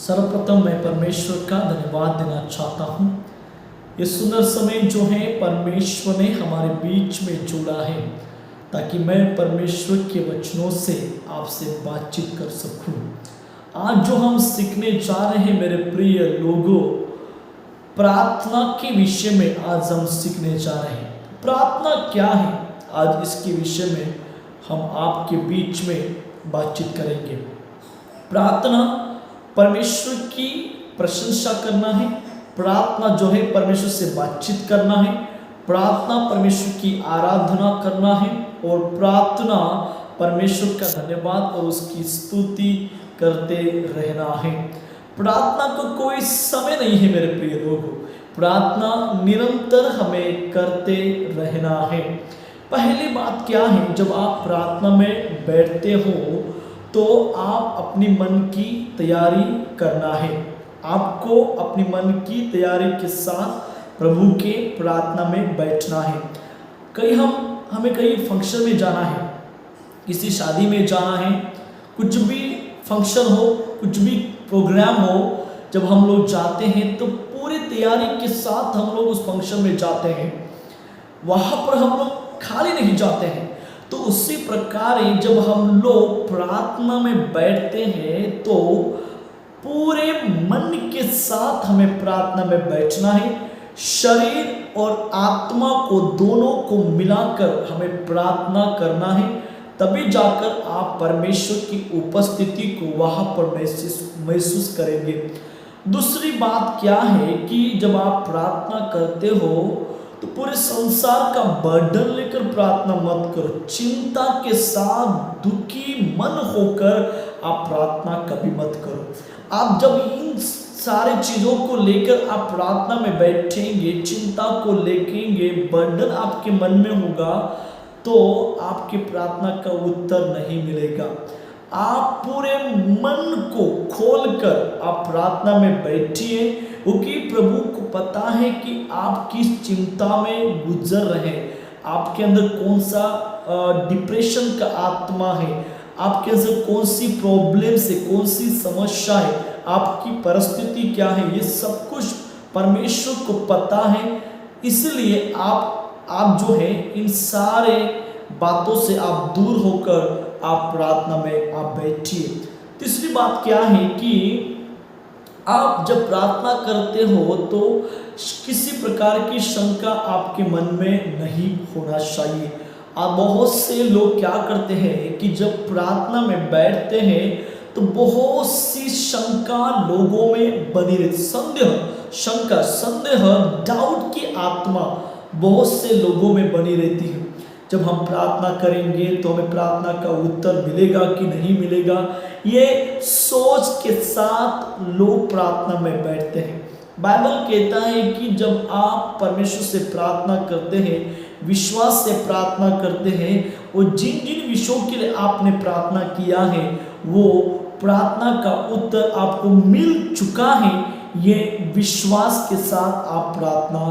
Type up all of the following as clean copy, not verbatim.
सर्वप्रथम मैं परमेश्वर का धन्यवाद देना चाहता हूँ। ये सुंदर समय जो है परमेश्वर ने हमारे बीच में जोड़ा है ताकि मैं परमेश्वर के वचनों से आपसे बातचीत कर सकूं। आज जो हम सीखने जा रहे हैं मेरे प्रिय लोगों, प्रार्थना के विषय में आज हम सीखने जा रहे हैं। प्रार्थना क्या है, आज इसके विषय में हम आपके बीच में बातचीत करेंगे। प्रार्थना परमेश्वर की प्रशंसा करना है, प्रार्थना जो है परमेश्वर से बातचीत करना है, प्रार्थना परमेश्वर की आराधना करना है और प्रार्थना परमेश्वर का धन्यवाद और उसकी स्तुति करते रहना है। प्रार्थना को कोई समय नहीं है मेरे प्रिय लोगों, प्रार्थना निरंतर हमें करते रहना है। पहली बात क्या है, जब आप प्रार्थना में बैठते हो तो आप अपनी मन की तैयारी करना है। आपको अपनी मन की तैयारी के साथ प्रभु के प्रार्थना में बैठना है। हमें कहीं फंक्शन में जाना है, किसी शादी में जाना है, कुछ भी फंक्शन हो, कुछ भी प्रोग्राम हो, जब हम लोग जाते हैं तो पूरी तैयारी के साथ हम लोग उस फंक्शन में जाते हैं। वहाँ पर हम लोग खाली नहीं जाते हैं। तो उसी प्रकार जब हम लोग प्रार्थना में बैठते हैं तो पूरे मन के साथ हमें प्रार्थना में बैठना है। शरीर और आत्मा को दोनों को मिलाकर हमें प्रार्थना करना है, तभी जाकर आप परमेश्वर की उपस्थिति को वहां पर महसूस करेंगे। दूसरी बात क्या है कि जब आप प्रार्थना करते हो तो पूरे संसार का बर्डन लेकर प्रार्थना मत करो। चिंता के साथ दुखी मन होकर आप प्रार्थना कभी मत करो। आप जब इन सारे चीजों को लेकर आप प्रार्थना में बैठेंगे, चिंता को लेकेंगे, बर्डन आपके मन में होगा, तो आपकी प्रार्थना का उत्तर नहीं मिलेगा। आप पूरे मन को खोलकर आप प्रार्थना में बैठिए, क्योंकि प्रभु को पता है कि आप किस चिंता में गुजर रहे हैं, आपके अंदर कौन सा डिप्रेशन का आत्मा है, आपके अंदर कौन सी प्रॉब्लम से, कौन सी समस्या है, आपकी परिस्थिति क्या है, ये सब कुछ परमेश्वर को पता है। इसलिए आप जो है इन सारे बातों से आप दूर होकर आप प्रार्थना में आप बैठिए। तीसरी बात क्या है कि आप जब प्रार्थना करते हो तो किसी प्रकार की शंका आपके मन में नहीं होना चाहिए। अब बहुत से लोग क्या करते हैं कि जब प्रार्थना में बैठते हैं तो बहुत सी शंका लोगों में बनी रहती, संदेह, डाउट की आत्मा बहुत से लोगों में बनी रहती है। जब हम प्रार्थना करेंगे तो हमें प्रार्थना का उत्तर मिलेगा कि नहीं मिलेगा, ये सोच के साथ लोग प्रार्थना में बैठते हैं। बाइबल कहता है कि जब आप परमेश्वर से प्रार्थना करते हैं, विश्वास से प्रार्थना करते हैं, और जिन जिन विषयों के लिए आपने प्रार्थना किया है वो प्रार्थना का उत्तर आपको मिल चुका है, ये विश्वास के साथ आप प्रार्थना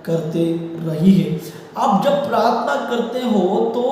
करते रहिए। आप जब प्रार्थना करते हो तो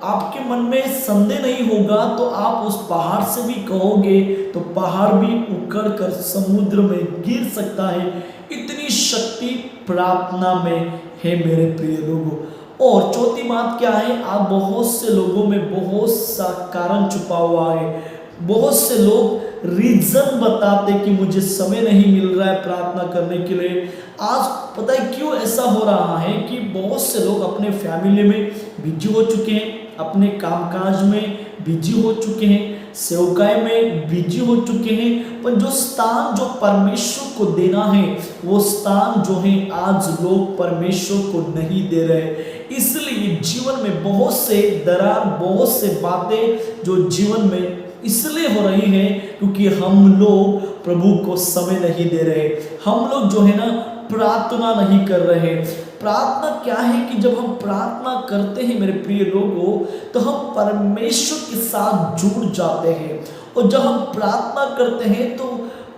आपके मन में संदेह नहीं होगा, तो आप उस पहाड़ से भी कहोगे तो पहाड़ भी उखड़ कर समुद्र में गिर सकता है। इतनी शक्ति प्रार्थना में है मेरे प्रिय लोगों। और चौथी बात क्या है, आप बहुत से लोगों में बहुत सा कारण छुपा हुआ है। बहुत से लोग रीजन बताते कि मुझे समय नहीं मिल रहा है प्रार्थना करने के लिए। आज पता है क्यों ऐसा हो रहा है कि बहुत से लोग अपने फैमिली में बिजी हो चुके हैं, अपने कामकाज में बिजी हो चुके हैं, सेवकाई में बिजी हो चुके हैं, पर जो स्थान जो परमेश्वर को देना है वो स्थान जो है आज लोग परमेश्वर को नहीं दे रहे। इसलिए जीवन में बहुत से दरार, बहुत से बातें जो जीवन में इसलिए हो रही है क्योंकि हम लोग प्रभु को समय नहीं दे रहे, हम लोग जो है ना प्रार्थना नहीं कर रहे। प्रार्थना क्या है कि जब हम प्रार्थना करते हैं मेरे प्रिय लोगों तो हम परमेश्वर के साथ जुड़ जाते हैं, और जब हम प्रार्थना करते हैं तो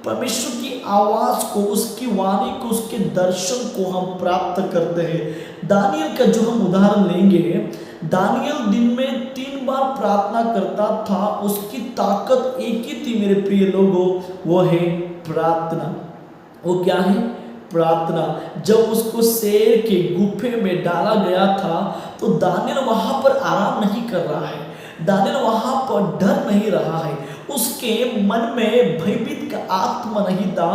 परमेश्वर की आवाज को, उसकी वाणी को, उसके दर्शन को हम प्राप्त करते हैं। दानियल का जो हम उदाहरण लेंगे, दानियल दिन में 3 बार प्रार्थना करता था, उसकी ताकत एक ही थी मेरे प्रिय लोगों, वो है प्रार्थना। वो क्या है? प्रार्थना। जब उसको शेर के गुफे में डाला गया था तो दानियल वहां पर आराम नहीं कर रहा है, दानियल वहां पर डर नहीं रहा है, उसके मन में भयभीत का आत्मा नहीं था।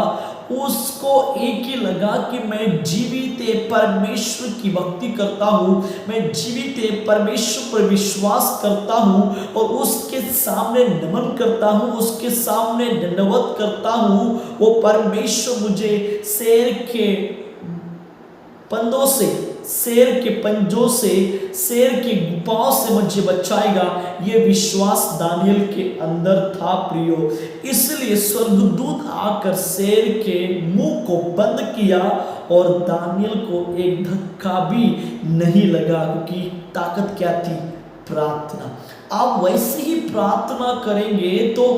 उसको एक ही लगा कि मैं जीवित परमेश्वर की भक्ति करता हूँ, मैं जीवित परमेश्वर पर विश्वास करता हूँ और उसके सामने नमन करता हूँ, उसके सामने दंडवत करता हूँ। वो परमेश्वर मुझे शेर के पंदों से, शेर के पंजों से, शेर की गुफाओं से मुझे बचाएगा। ये विश्वास दानियल के अंदर था प्रियो। इसलिए स्वर्गदूत आकर शेर के मुंह को बंद किया और दानियल को एक धक्का भी नहीं लगा, क्योंकि ताकत क्या थी? प्रार्थना। आप वैसे ही प्रार्थना करेंगे तो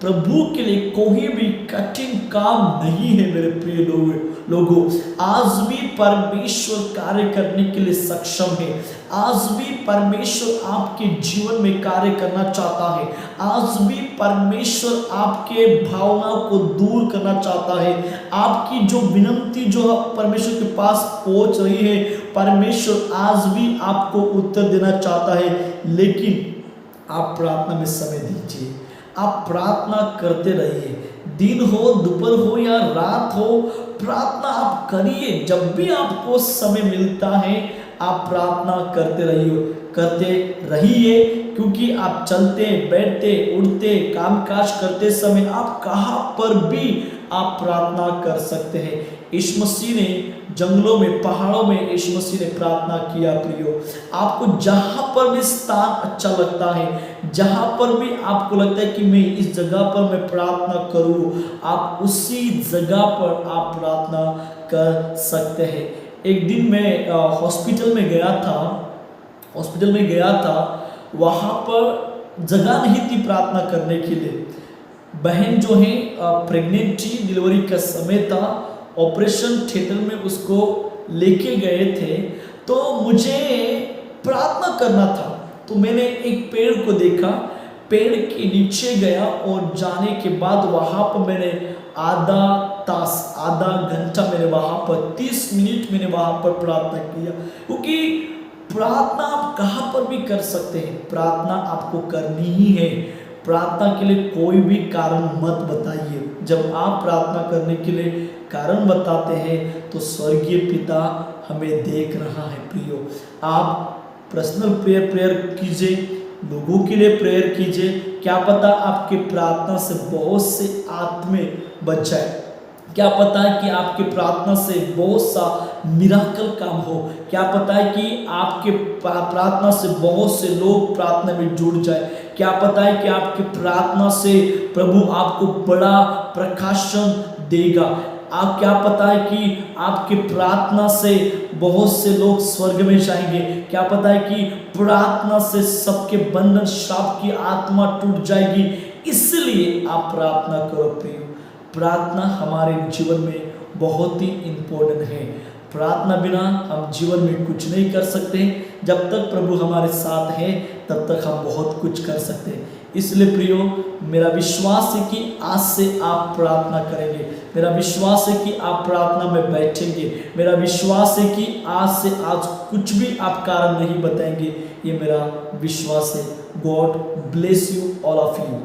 प्रभु के लिए कोई भी कठिन काम नहीं है मेरे प्रिय लोगों। आज भी परमेश्वर कार्य करने के लिए सक्षम है, आज भी परमेश्वर आपके जीवन में कार्य करना चाहता है, आज भी परमेश्वर आपके भावना को दूर करना चाहता है। आपकी जो विनती जो परमेश्वर के पास पहुंच रही है, परमेश्वर आज भी आपको उत्तर देना चाहता है, लेकिन आप प्रार्थना में समय दीजिए, आप प्रार्थना करते रहिए। दिन हो, दोपहर हो या रात हो, प्रार्थना आप करिए। जब भी आपको समय मिलता है आप प्रार्थना करते रहिए, क्योंकि आप चलते बैठते उठते कामकाज करते समय आप कहाँ पर भी आप प्रार्थना कर सकते हैं। यीशु मसीह ने जंगलों में, पहाड़ों में यीशु मसीह ने प्रार्थना किया प्रियो। आपको जहां पर भी स्थान अच्छा लगता है, जहां पर भी आपको लगता है कि मैं इस जगह पर मैं प्रार्थना करूं, आप उसी जगह पर आप प्रार्थना कर सकते हैं। एक दिन मैं हॉस्पिटल में गया था, वहां पर जगह नहीं थी प्रार्थना करने के लिए। बहन जो है प्रेग्नेंट थी, डिलीवरी का समय था, ऑपरेशन थिएटर में उसको लेके गए थे, तो मुझे प्रार्थना करना था। तो मैंने एक पेड़ को देखा, पेड़ के नीचे गया और जाने के बाद वहां पर मैंने आधा घंटा मैंने वहां पर 30 मिनट मैंने वहां पर प्रार्थना किया। क्योंकि प्रार्थना आप कहां पर भी कर सकते हैं, प्रार्थना आपको करनी ही है। प्रार्थना के लिए कोई भी कारण मत बताइए। जब आप प्रार्थना करने के लिए कारण बताते हैं तो स्वर्गीय पिता हमें देख रहा है प्रियो। आप पर्सनल प्रेयर कीजिए, लोगों के लिए प्रेयर कीजिए। क्या पता आपके प्रार्थना से बहुत से आत्मे बच जाए, क्या पता है कि आपके प्रार्थना से बहुत सा मिराकल काम हो, क्या पता है कि आपके प्रार्थना से बहुत से लोग प्रार्थना में जुड़ जाए, क्या पता है कि आपके प्रार्थना से प्रभु आपको बड़ा प्रकाशन देगा। आप क्या पता है कि आपके प्रार्थना से बहुत से लोग स्वर्ग में जाएंगे, क्या पता है कि प्रार्थना से सबके बंधन श्राप की आत्मा टूट जाएगी। इसलिए आप प्रार्थना करो प्रियो। प्रार्थना हमारे जीवन में बहुत ही इम्पोर्टेंट है। प्रार्थना बिना हम जीवन में कुछ नहीं कर सकते। जब तक प्रभु हमारे साथ है तब तक हम बहुत कुछ कर सकते हैं। इसलिए प्रियो, मेरा विश्वास है कि आज से आप प्रार्थना करेंगे, मेरा विश्वास है कि आप प्रार्थना में बैठेंगे, मेरा विश्वास है कि आज कुछ भी आप कारण नहीं बताएंगे। ये मेरा विश्वास है। God bless you all of you.